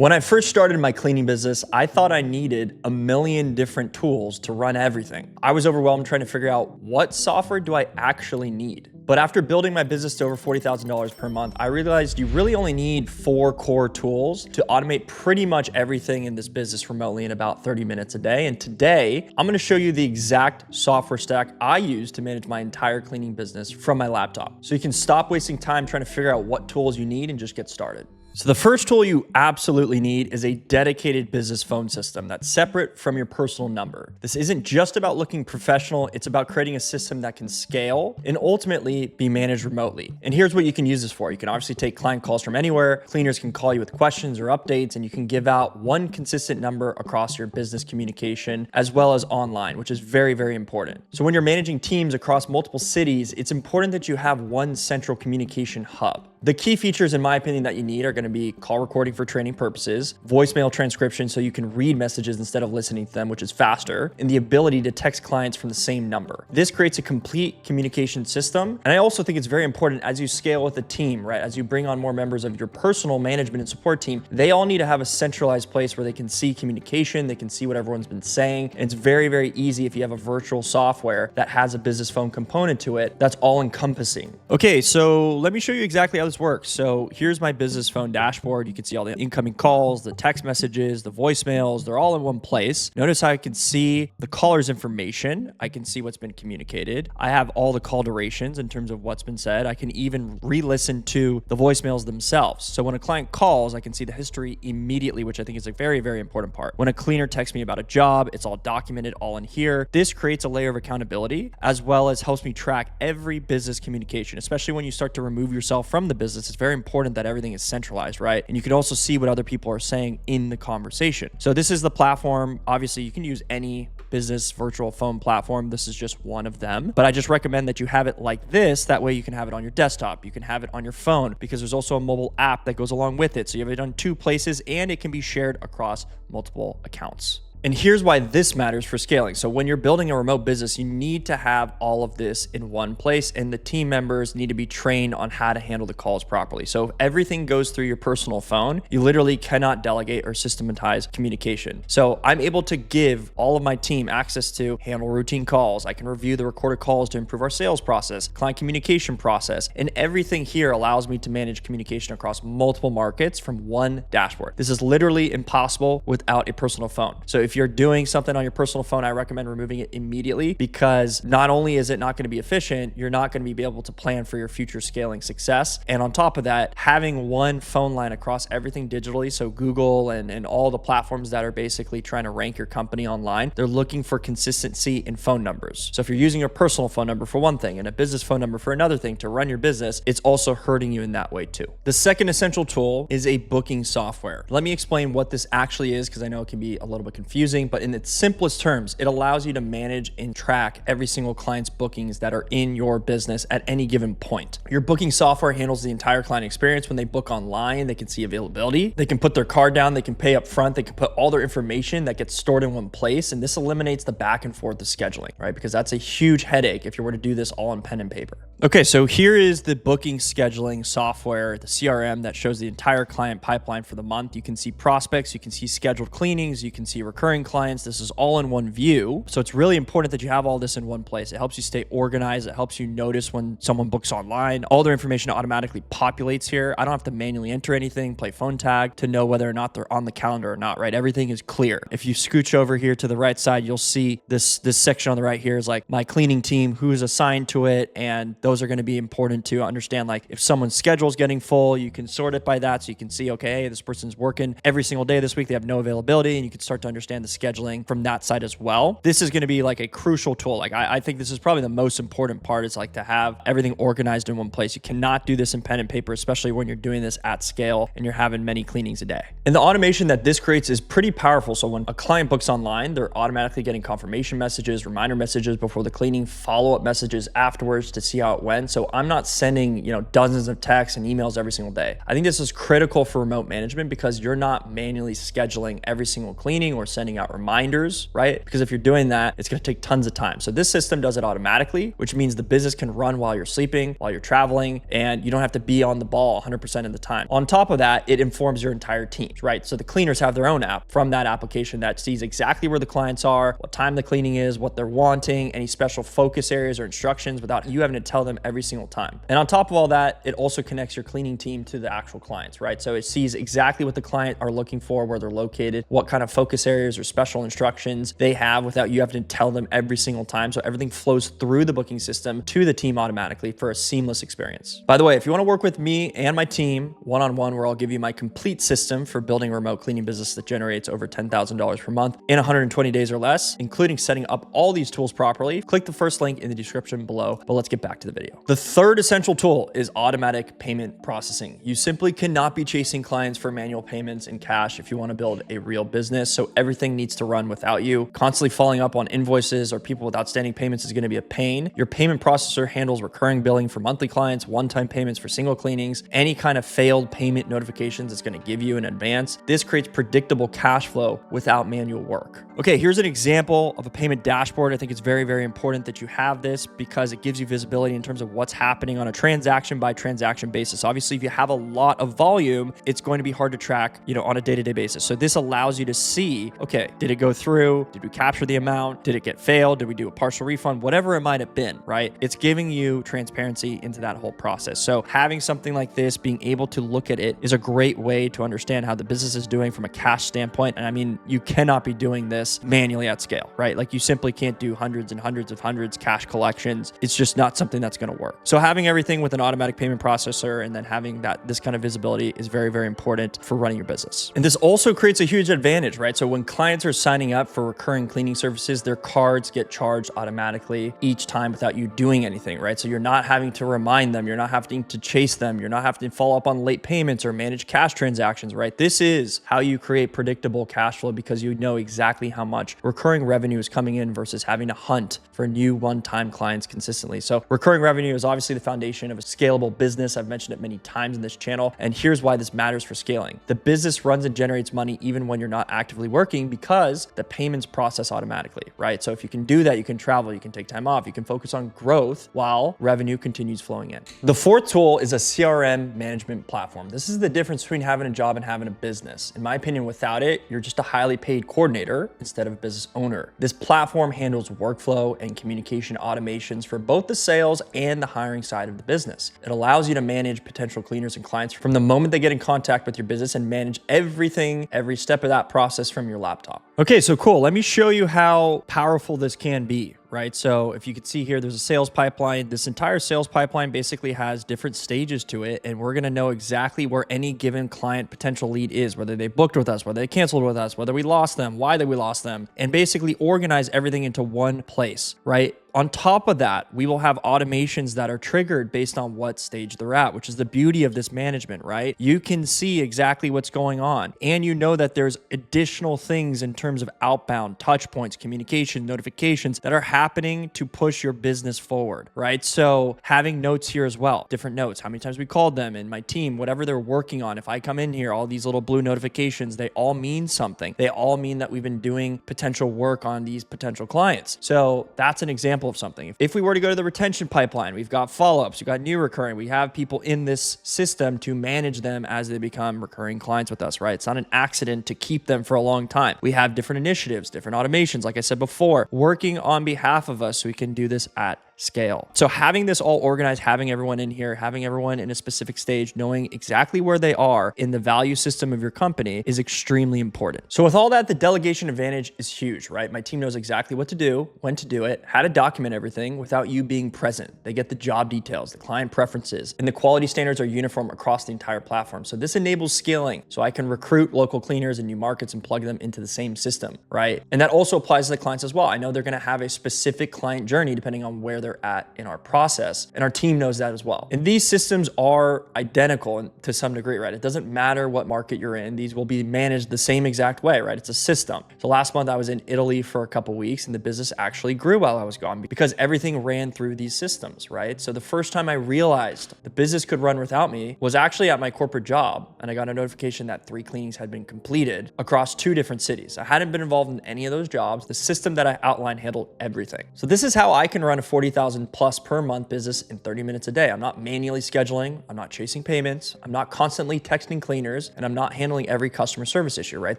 When I first started my cleaning business, I thought I needed a million different tools to run everything. I was overwhelmed trying to figure out what software do I actually need. But after building my business to over $40,000 per month, I realized you really only need 4 core tools to automate pretty much everything in this business remotely in about 30 minutes a day. And today, I'm gonna show you the exact software stack I use to manage my entire cleaning business from my laptop. So you can stop wasting time trying to figure out what tools you need and just get started. So the first tool you absolutely need is a dedicated business phone system that's separate from your personal number. This isn't just about looking professional, it's about creating a system that can scale and ultimately be managed remotely. And here's what you can use this for. You can obviously take client calls from anywhere, cleaners can call you with questions or updates, and you can give out one consistent number across your business communication as well as online, which is very, very important. So when you're managing teams across multiple cities, it's important that you have one central communication hub. The key features, in my opinion, that you need are going to be call recording for training purposes, voicemail transcription so you can read messages instead of listening to them, which is faster, and the ability to text clients from the same number. This creates a complete communication system. And I also think it's very important as you scale with a team, right? As you bring on more members of your personal management and support team, they all need to have a centralized place where they can see communication, they can see what everyone's been saying. And it's very, very easy if you have a virtual software that has a business phone component to it that's all encompassing. Okay, so let me show you exactly how this works. So here's my business phone dashboard. You can see all the incoming calls, the text messages, the voicemails, they're all in one place. Notice how I can see the caller's information. I can see what's been communicated. I have all the call durations in terms of what's been said. I can even re-listen to the voicemails themselves. So when a client calls, I can see the history immediately, which I think is a very, very important part. When a cleaner texts me about a job, it's all documented all in here. This creates a layer of accountability as well as helps me track every business communication, especially when you start to remove yourself from the business. It's very important that everything is centralized, right? And you can also see what other people are saying in the conversation. So this is the platform. Obviously, you can use any business virtual phone platform. This is just one of them, but I just recommend that you have it like this. That way you can have it on your desktop. You can have it on your phone because there's also a mobile app that goes along with it. So you have it on 2 places and it can be shared across multiple accounts. And here's why this matters for scaling. So when you're building a remote business, you need to have all of this in one place, and the team members need to be trained on how to handle the calls properly. So if everything goes through your personal phone, you literally cannot delegate or systematize communication. So I'm able to give all of my team access to handle routine calls. I can review the recorded calls to improve our sales process, client communication process, and everything here allows me to manage communication across multiple markets from one dashboard. This is literally impossible without a personal phone. So if you're doing something on your personal phone, I recommend removing it immediately because not only is it not going to be efficient, you're not going to be able to plan for your future scaling success. And on top of that, having one phone line across everything digitally, so Google and all the platforms that are basically trying to rank your company online, they're looking for consistency in phone numbers. So if you're using your personal phone number for one thing and a business phone number for another thing to run your business, it's also hurting you in that way too. The second essential tool is a booking software. Let me explain what this actually is because I know it can be a little bit confusing. But in its simplest terms, it allows you to manage and track every single client's bookings that are in your business at any given point. Your booking software handles the entire client experience. When they book online, they can see availability. They can put their card down. They can pay up front. They can put all their information that gets stored in one place. And this eliminates the back and forth of scheduling, right? Because that's a huge headache if you were to do this all on pen and paper. Okay, so here is the booking scheduling software, the CRM that shows the entire client pipeline for the month. You can see prospects, you can see scheduled cleanings, you can see recurring clients. This is all in one view. So it's really important that you have all this in one place. It helps you stay organized. It helps you notice when someone books online. All their information automatically populates here. I don't have to manually enter anything, play phone tag to know whether or not they're on the calendar or not, right? Everything is clear. If you scooch over here to the right side, you'll see this section on the right here is like my cleaning team, who is assigned to it. And those are going to be important to understand. Like if someone's schedule is getting full, you can sort it by that. So you can see, okay, this person's working every single day this week. They have no availability, and you can start to understand the scheduling from that side as well. This is going to be like a crucial tool. Like I think this is probably the most important part, is like to have everything organized in one place. You cannot do this in pen and paper, especially when you're doing this at scale and you're having many cleanings a day. And the automation that this creates is pretty powerful. So when a client books online, they're automatically getting confirmation messages, reminder messages before the cleaning, follow-up messages afterwards to see how it went. So I'm not sending, dozens of texts and emails every single day. I think this is critical for remote management because you're not manually scheduling every single cleaning or sending sending out reminders, right? Because if you're doing that, it's going to take tons of time. So this system does it automatically, which means the business can run while you're sleeping, while you're traveling, and you don't have to be on the ball 100% of the time. On top of that, it informs your entire team, right? So the cleaners have their own app from that application that sees exactly where the clients are, what time the cleaning is, what they're wanting, any special focus areas or instructions without you having to tell them every single time. And on top of all that, it also connects your cleaning team to the actual clients, right? So it sees exactly what the client are looking for, where they're located, what kind of focus areas or special instructions they have without you having to tell them every single time. So everything flows through the booking system to the team automatically for a seamless experience. By the way, if you want to work with me and my team one-on-one, where I'll give you my complete system for building a remote cleaning business that generates over $10,000 per month in 120 days or less, including setting up all these tools properly, click the first link in the description below. But let's get back to the video. The third essential tool is automatic payment processing. You simply cannot be chasing clients for manual payments in cash if you want to build a real business. So everything needs to run without you. Constantly following up on invoices or people with outstanding payments is going to be a pain. Your payment processor handles recurring billing for monthly clients, one-time payments for single cleanings, any kind of failed payment notifications it's going to give you in advance. This creates predictable cash flow without manual work. Okay, here's an example of a payment dashboard. I think it's very, very important that you have this because it gives you visibility in terms of what's happening on a transaction by transaction basis. Obviously, if you have a lot of volume, it's going to be hard to track, on a day-to-day basis. So this allows you to see, okay, did it go through? Did we capture the amount? Did it get failed? Did we do a partial refund? Whatever it might have been, right? It's giving you transparency into that whole process. So having something like this, being able to look at it is a great way to understand how the business is doing from a cash standpoint. And I mean, you cannot be doing this manually at scale, right? Like you simply can't do hundreds and hundreds of hundreds cash collections. It's just not something that's going to work. So having everything with an automatic payment processor and then having this kind of visibility is very, very important for running your business. And this also creates a huge advantage, right? So when clients are signing up for recurring cleaning services, their cards get charged automatically each time without you doing anything, right? So you're not having to remind them, you're not having to chase them, you're not having to follow up on late payments or manage cash transactions, right? This is how you create predictable cash flow because you know exactly how much recurring revenue is coming in versus having to hunt for new one-time clients consistently. So recurring revenue is obviously the foundation of a scalable business. I've mentioned it many times in this channel, and here's why this matters for scaling. The business runs and generates money even when you're not actively working because the payments process automatically, right? So if you can do that, you can travel, you can take time off, you can focus on growth while revenue continues flowing in. The fourth tool is a CRM management platform. This is the difference between having a job and having a business. In my opinion, without it, you're just a highly paid coordinator instead of a business owner. This platform handles workflow and communication automations for both the sales and the hiring side of the business. It allows you to manage potential cleaners and clients from the moment they get in contact with your business and manage everything, every step of that process from your laptop. Okay, so cool. Let me show you how powerful this can be. Right? So if you can see here, there's a sales pipeline. This entire sales pipeline basically has different stages to it. And we're going to know exactly where any given client potential lead is, whether they booked with us, whether they canceled with us, whether we lost them, why did we lost them, and basically organize everything into one place, right? On top of that, we will have automations that are triggered based on what stage they're at, which is the beauty of this management, right? You can see exactly what's going on. And you know that there's additional things in terms of outbound touch points, communication, notifications that are happening to push your business forward, right? So having notes here as well, different notes, how many times we called them and my team, whatever they're working on. If I come in here, all these little blue notifications, they all mean something. They all mean that we've been doing potential work on these potential clients. So that's an example of something. If we were to go to the retention pipeline, we've got follow-ups, we've got new recurring, we have people in this system to manage them as they become recurring clients with us, right? It's not an accident to keep them for a long time. We have different initiatives, different automations, like I said before, working on behalf of us so we can do this at scale. So having this all organized, having everyone in here, having everyone in a specific stage, knowing exactly where they are in the value system of your company is extremely important. So with all that, the delegation advantage is huge, right? My team knows exactly what to do, when to do it, how to document everything without you being present. They get the job details, the client preferences, and the quality standards are uniform across the entire platform. So this enables scaling. So I can recruit local cleaners in new markets and plug them into the same system, right? And that also applies to the clients as well. I know they're going to have a specific client journey depending on where they're they're at in our process. And our team knows that as well. And these systems are identical to some degree, right? It doesn't matter what market you're in. These will be managed the same exact way, right? It's a system. So last month I was in Italy for a couple weeks and the business actually grew while I was gone because everything ran through these systems, right? So the first time I realized the business could run without me was actually at my corporate job. And I got a notification that 3 cleanings had been completed across 2 different cities. I hadn't been involved in any of those jobs. The system that I outlined handled everything. So this is how I can run a 40,000 plus per month business in 30 minutes a day. I'm not manually scheduling. I'm not chasing payments. I'm not constantly texting cleaners, and I'm not handling every customer service issue, right?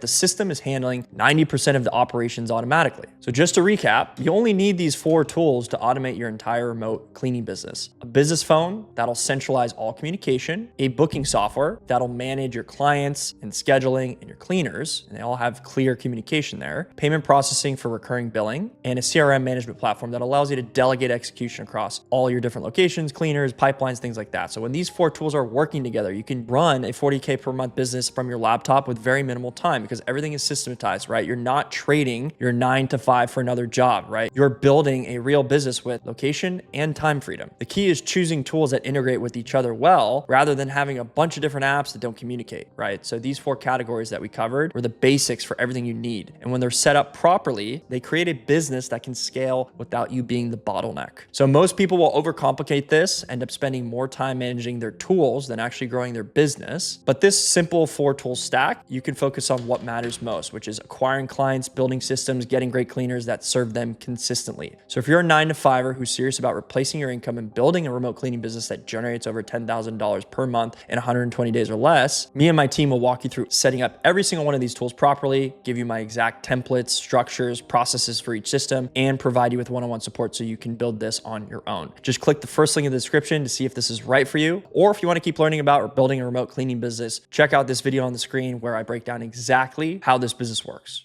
The system is handling 90% of the operations automatically. So just to recap, you only need these 4 tools to automate your entire remote cleaning business. A business phone that'll centralize all communication, a booking software that'll manage your clients and scheduling and your cleaners, and they all have clear communication there, payment processing for recurring billing, and a CRM management platform that allows you to delegate execution across all your different locations, cleaners, pipelines, things like that. So when these 4 tools are working together, you can run a 40K per month business from your laptop with very minimal time because everything is systematized, right? You're not trading your 9 to 5 for another job, right? You're building a real business with location and time freedom. The key is choosing tools that integrate with each other well, rather than having a bunch of different apps that don't communicate, right? So these 4 categories that we covered were the basics for everything you need. And when they're set up properly, they create a business that can scale without you being the bottleneck. So most people will overcomplicate this, end up spending more time managing their tools than actually growing their business. But this simple 4-tool stack, you can focus on what matters most, which is acquiring clients, building systems, getting great cleaners that serve them consistently. So if you're a 9 to 5er who's serious about replacing your income and building a remote cleaning business that generates over $10,000 per month in 120 days or less, me and my team will walk you through setting up every single one of these tools properly, give you my exact templates, structures, processes for each system, and provide you with one-on-one support so you can build this on your own. Just click the first link in the description to see if this is right for you, or if you want to keep learning about or building a remote cleaning business, check out this video on the screen where I break down exactly how this business works.